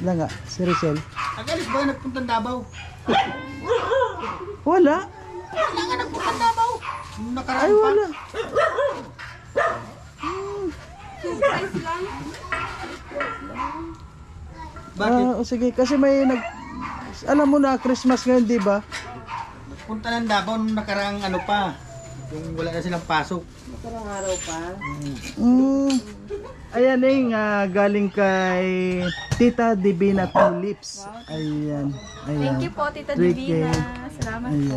Lang nga, si Richelle. Agalis ba yung nagpuntang Davao? Wala. Wala nga nagpuntang Davao. Nung nakaraan Ay, pa. wala. Surprise lang. Bakit? Sige, kasi may alam mo na, Christmas ngayon, di ba? Punta ng Davao nung nakaraang ano pa. Yung wala na silang pasok. Makarang araw pa. Ayan galing kay Tita Divina Philips. Ayan. Thank you po, Tita 3K. Divina. Salamat Ayan. po.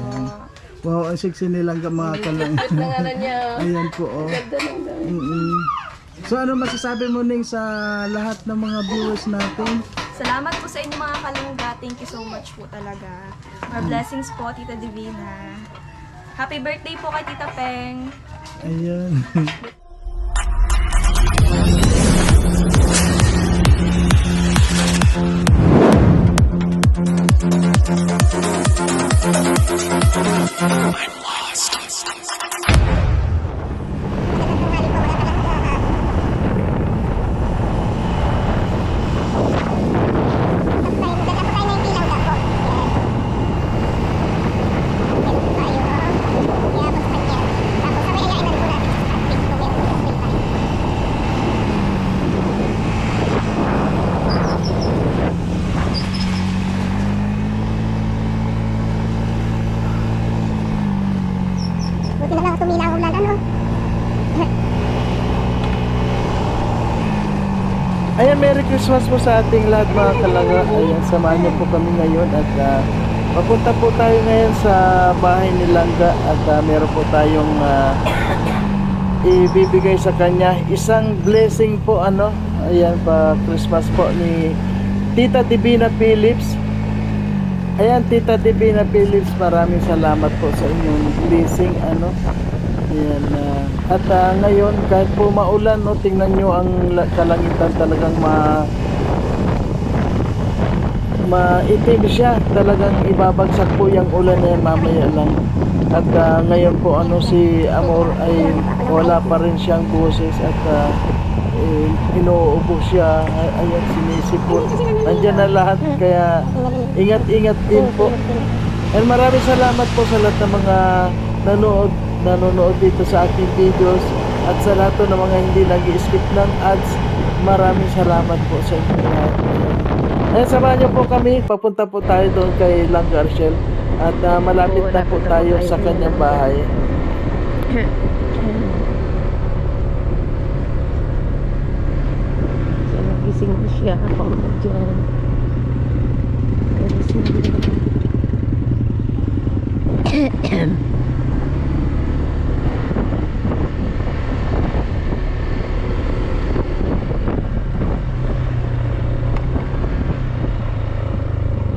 Wow, ang sexy nilang mga kalang. Nangalan niya. Ayan po, oh. Ganda ng dami. So ano masasabi mo Ning sa lahat ng mga viewers natin? Salamat po sa inyo mga kalangga. Thank you so much po talaga. More blessings po, Tita Divina. Happy birthday po kay Tita Peng. Ayan. Buti na lang tumila ang ulan, ano? Ayan, Merry Christmas po sa ating lahat mga kalaga. Ayan, samahan niyo po kami ngayon at papunta po tayo ngayon sa bahay ni Langga at meron po tayong ibibigay sa kanya isang blessing po ayan pa Christmas po ni Tita Divina Philips. Ayan, Tita Divina Philips, maraming salamat po sa inyong blessing Ayan, at ngayon kahit po maulan tingnan nyo ang kalangitan, talagang maitim siya, talagang ibabagsak po yung ulan na yan mamaya lang. At ngayon po si Amor ay wala pa rin siyang boses at inuubo siya. Ayan, sinisipot, nandyan na lahat, kaya ingat-ingat din po. And maraming salamat po sa lahat ng mga nanonood dito sa ating videos at sa lahat ng mga hindi nag-skip ng ads. Maraming salamat po sa inyo lahat. Ayan, samahan niyo po kami, papunta po tayo doon kay Langga Arshel at malapit na po tayo sa kanyang bahay. Nagising na siya ako dyan.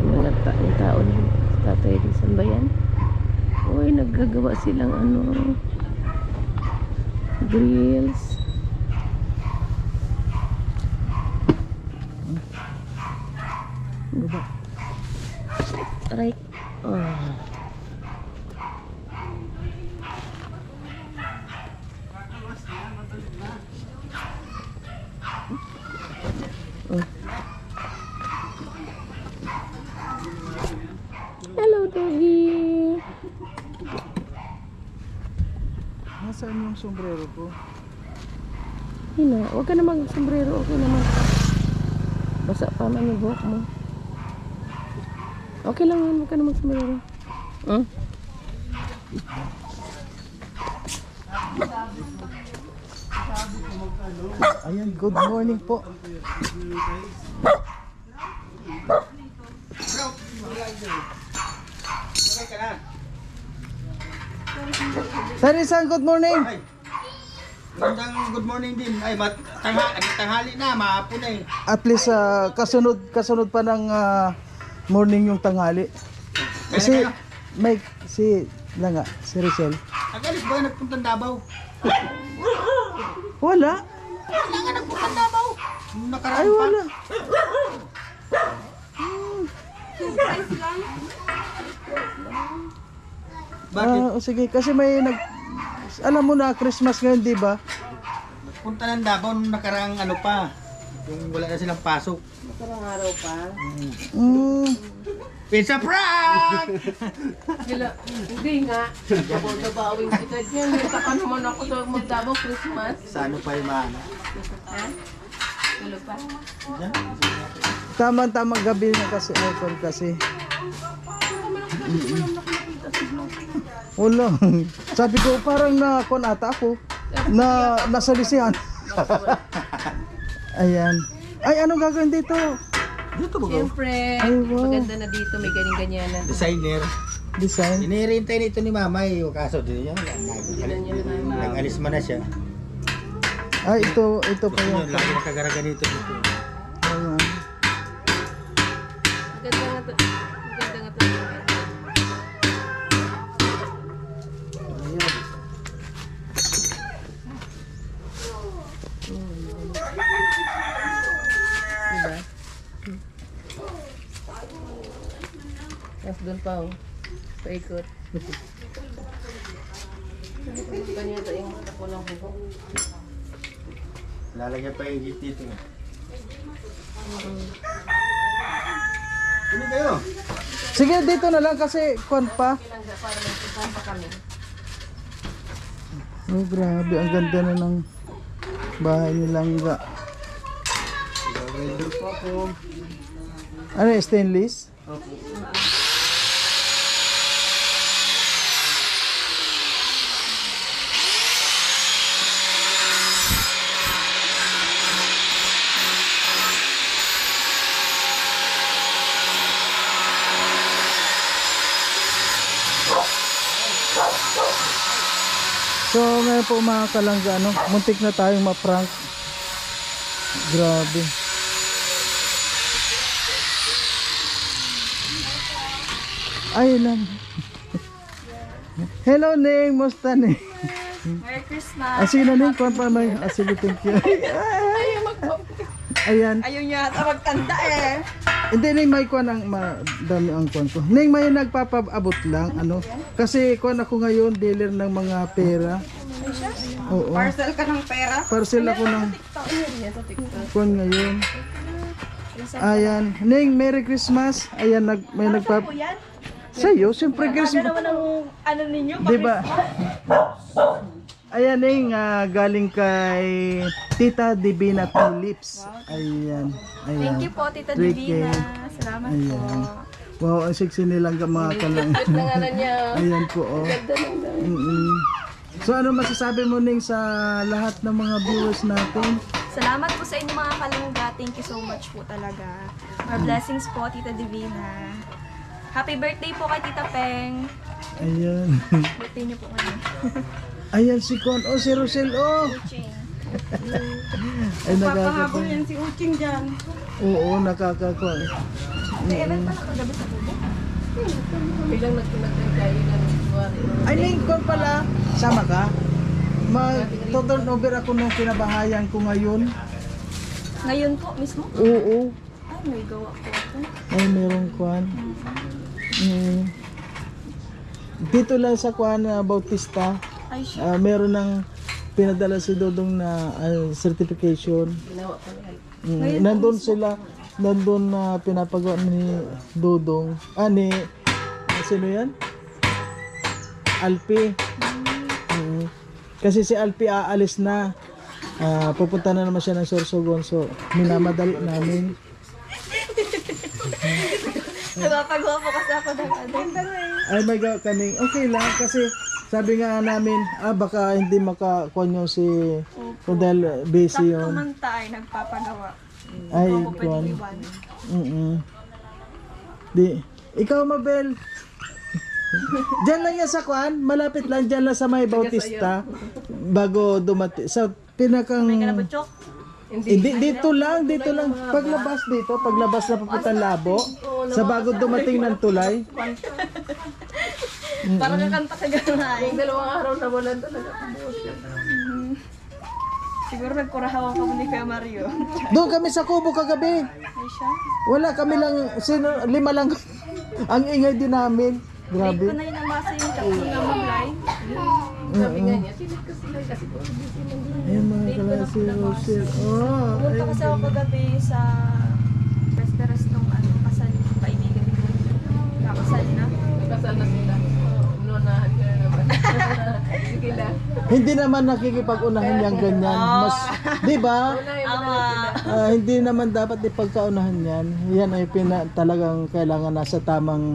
Mga tao ni Tatay Rizal ba yan? Uy, naggagawa silang grills. Right. Hello, doggy. Nasaan yung sombrero ko? Hina, huwag ka na mag-sombrero. Okay naman. Basa pa man yung buhok mo. Okay lang yan, huwag ka na mag-sombrero. Ayan, good morning po. Sir Rizal, good morning. Ay, magandang good morning din. Ay, tanghali na, mahapon na eh. At least kasunod pa ng morning yung tanghali. Kasi may si Richelle. Agalis ba yung nagpuntang Davao? Wala. Wala nga nagpuntang Davao. Nung nakaraan Ay, pa. wala. Surprise lang. Bakit? Sige, kasi may alam mo na, Christmas ngayon, di ba? Punta ng Davao nung nakaraang ano pa. Yung wala na silang pasok. Makarang araw pa. It's a prank! Hindi nga. Dabawin kita dyan. Taka naman ako sa Magdabang Christmas. Sa ano pa yung maano? Ha? Tulog pa? Diyan? Tama-tama gabi na kasi aircon kasi. Wala. Sabi ko parang na kon ata ako na nasa lisihan. Ayan. Ay, anong gagawin dito? Dito ba? Siyempre, Ay, wow. maganda na dito. May ganing-ganyanan. Designer. Design. Inihintay nito ni mama eh. Kaso din yan. Nag-alis man na siya. Ay, ito pa Yun, yung. lagi nakagaraga nito dito. Ayan. Maganda nga to. Maganda nga to. Diba? Tapos doon pa oh. Paikot. Kanya ito yung ako lang po. Lalagyan pa yung gate dito. Ano kayo? Sige, dito na lang kasi kon pa. Kailangan para may kasama kami. Oh, grabe. Ang ganda na ng bahay ni Langga. Welder po ako. Ano yung stainless? So ngayon po mga kalangga, ano, muntik na tayong ma-prank. Grabe. Ayun lang. Hello Ning, musta Ning? Merry Christmas! Sino Ning? Kuwan pa may. Sige, thank you. Ayan. Ayaw niya ata magtanda eh. Hindi Ning, may kuwan ang madami ang kuwan ko. Ning, may nagpapaabot lang, ano. Kasi kuwan ako ngayon, dealer ng mga pera. Oo. Parcel ka ng pera? Parcel ako ng kuwan ngayon. Ayan. Ning, Merry Christmas. Ayan, may nagpap... Ano yan? Sa'yo, siyempre Aga Christmas. naman ang ano ninyo? Diba? Ayan Ning, galing kay Tita Divina Tulips. Ayan. Ayan. Thank you po, Tita 3K. Divina. Salamat po. Ayan. Wow, ang sexy nilang mga kalang. Nangalan niya. Ayan po, oh. So ano masasabi mo Ning sa lahat ng mga viewers natin? Salamat po sa inyo mga kalangga. Thank you so much po talaga. More blessings po, Tita Divina. Happy birthday po kay Tita Peng. Ayan. Birthday niyo po ngayon. Ayan si Kon. Oh, si Rosel. Oh. Ching. Ay, nakakakuha. yan si Uching dyan. Oo, nakakakuha. May event pa nakagabi sa tubo. Bilang nagkumatay tayo ng buwan. Ay, Ning, Kon pala. Sama ka? Mag-turnover ako nung kinabahayan ko ngayon. Ngayon po mismo? Oo. Ay, may gawa po ako. Ay, merong kwan. Dito lang sa kwan na Bautista, Ay, siya. meron ng pinadala si Dodong na certification. Ginawa ko niya. Nandun sila, nandun na pinapagawa ni Dodong. Ni, sino yan? Alpi. Kasi si Alpi aalis na. Pupunta na naman siya ng Sorsogon. So, minamadali namin. Napapagawa po kasi ako ng Ay, may gawa kaning okay lang kasi sabi nga namin, baka hindi makakuha nyo si dahil busy Sakto yun. man tayo nagpapagawa. Ay, Hindi ko po kuwan. pwede iwan. Di. Ikaw, Mabel. Diyan lang yan sa kuan, malapit lang diyan lang sa may Bautista bago dumati sa pinakang May ka na ba, Chok? hindi dito lang paglabas na papuntang Labo sa bago dumating ng tulay. Parang kakanta ka ganahin. Yung dalawang araw na walan talaga. Siguro nagkurahawan ka mo ni Kuya Mario. Doon kami sa Kubo kagabi. Ay siya. Wala kami lang, lima lang. Ang ingay din namin. Break Grabe. ko na yun ang basa yung chat mo na mag-live. Sabi nga niya, silip ko sila kasi kung busy man din. Ayan mga Date ko na kalasi, po na Rochelle. Oh, Pumunta kasi ako kagabi sa restaurant ng kasal ng kaibigan ko. Kakasal na. Kasal na sila. Ununahan ka na naman. Sige na. hindi naman nakikipag-unahan yung ganyan. Mas, di ba? Hindi naman dapat ipagkaunahan yan. Yan ay talagang kailangan nasa tamang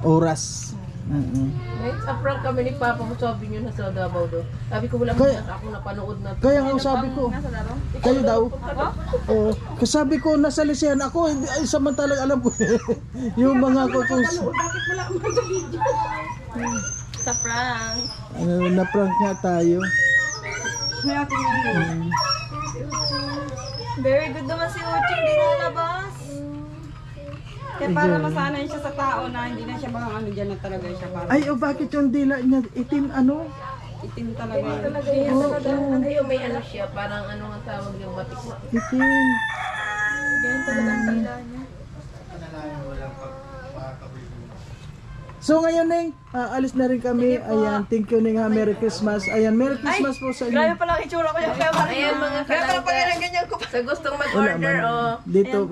oras. May sa prank kami ni Papa mo, sabi niyo nasa Davao daw. Sabi ko wala mo Kaya- ako napanood na. Kaya nga sabi ko, Nasa laro? kayo daw. Oo. Kasi sabi ko nasa lisehan ako, hindi ay samantalang alam ko yung mga ko kung Bakit wala mo sa video? Sa prank. na-prank nga tayo. Very good naman si Uching, di nalabas. Kaya para masanay siya sa tao na hindi na siya mga ano dyan na talaga siya para Ay, bakit yung dila niya itim ano? itim talaga. Talaga yan talaga. Ay, may ano siya, parang ano ang tawag yung batik. Itim. Ganyan talaga ang tila niya. So ngayon Neng, alis na rin kami. Ayan, thank you Neng ha. Merry Christmas. Ayan, Merry Christmas po sa Grabe inyo. pala ang itsura ko yung kaya Ayan mga kalangga. Sa gustong mag-order, oh. Dito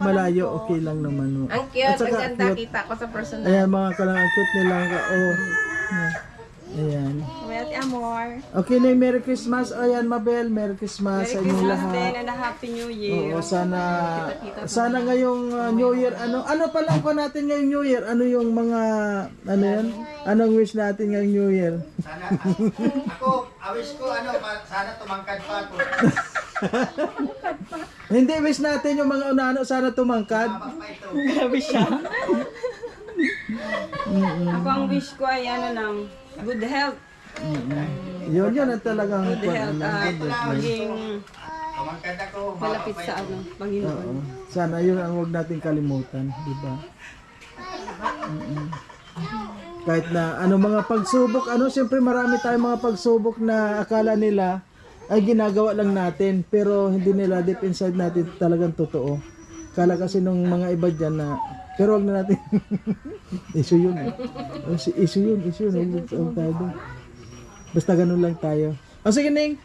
malayo, okay lang naman. Oh. Ang cute, At ang saka ganda cute. kita ko sa personal. Ayan mga kalangkot nila. Oh. Ayan. Wet amor. Okay Neng, Merry Christmas. Ayan Mabel, Merry Christmas sa inyong Christmas din lahat. and a Happy New Year. Oo, sana ngayong New Year ano pa lang ko natin ngayong New Year, ano yung mga ano yan? Anong wish natin ngayong New Year? Sana, ako, awis ko, sana tumangkad pa ako. Hindi wish natin yung mga unano sana tumangkad. Pa ito. Grabe siya. Ako ang wish ko ay ano lang, good health. Yun ang talagang Good health. Maging Tumangkad ako. malapit sa ano, Panginoon. Oo. Sana yun ang huwag natin kalimutan, di ba? Kahit na ano mga pagsubok, siyempre marami tayong mga pagsubok na akala nila ay ginagawa lang natin, pero hindi nila deep inside natin talagang totoo. Kala kasi nung mga iba dyan na, pero wag na natin. issue yun. Issue yun. Huwag tayo. Basta ganun lang tayo. O sige Ning,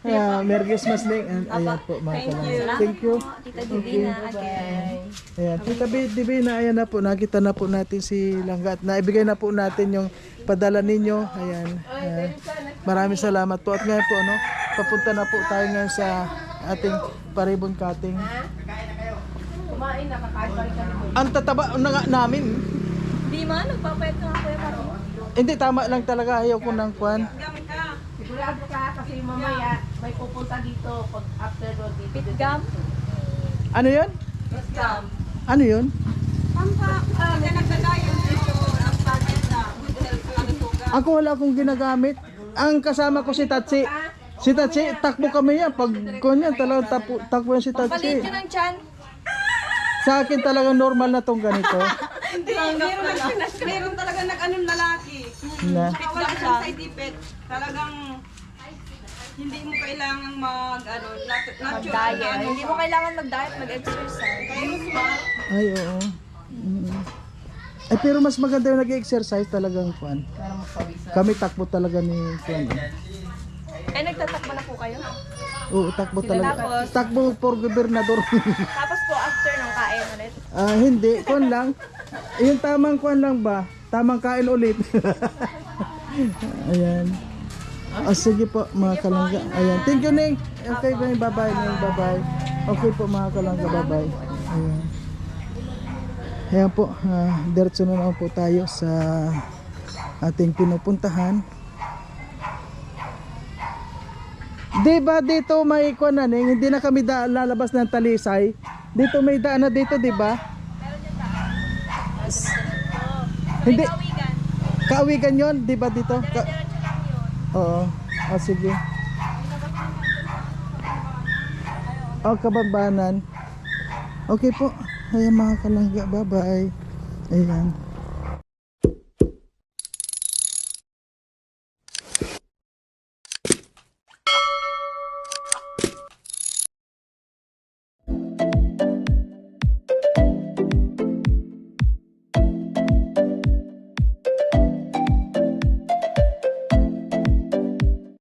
Merry Christmas Ning. Ayan po mga kalangga. Thank you. Tita Divina again. Ayan, Tita Divina, ayan na po, nakita na po natin si Langga at naibigay na po natin yung padala ninyo. Ayan. Maraming salamat po. At ngayon po, papunta na po tayo ngayon sa ating paribon cutting. Kumain na, kakain pa rin kami. Ang tataba na nga namin. Di man, nagpapayat ka nga kuya para mo. Hindi, tama lang talaga. Ayaw ko ng kwan. Sigurado ka kasi mamaya may pupunta dito pag after road dito. Pitgam. Ano yun? Pitgam. Ano yun? Kaya nagdadayon dito ang target na good health ang suga. Ako wala akong ginagamit. Ang kasama ko si Tatsi. Si Tatsi, takbo kami yan. Pag kanya talagang takbo yan si Palit Tatsi. yun ang chan. Sa akin talagang normal na tong ganito. Meron talaga nag-anong lalaki. Na. Wala siyang side effect. Talagang hindi mo kailangan natural na Diet. Hindi mo kailangan mag-diet, mag-exercise. Kaya mo smart. Ay, oo. Ay, pero mas maganda yung nag-exercise talagang kwan. Kami takbo talaga ni kwan. Eh, nagtatakbo na po kayo? Oo, takbo talaga. Tapos? Takbo for gobernador. Tapos po, after nung kain ulit. Hindi, kwan lang. Yung tamang kwan lang ba? Tamang kain ulit. Ayan. Sige po mga kalangga. Ayan. Thank you Ning. Okay, bye-bye Ning. Bye-bye. Okay po mga kalangga. Bye-bye. Ayan. Ayan po. Diretso na naman po tayo sa ating pinupuntahan. Diba dito may kwan na Ning? Hindi na kami lalabas ng Talisay. Dito may daan na dito, diba? Hindi. Kaawigan yon, di ba dito? Diretso lang yun. Oo. Sige. Kababanan. Okay po. Ayan mga kalangga. Bye-bye. Ayan.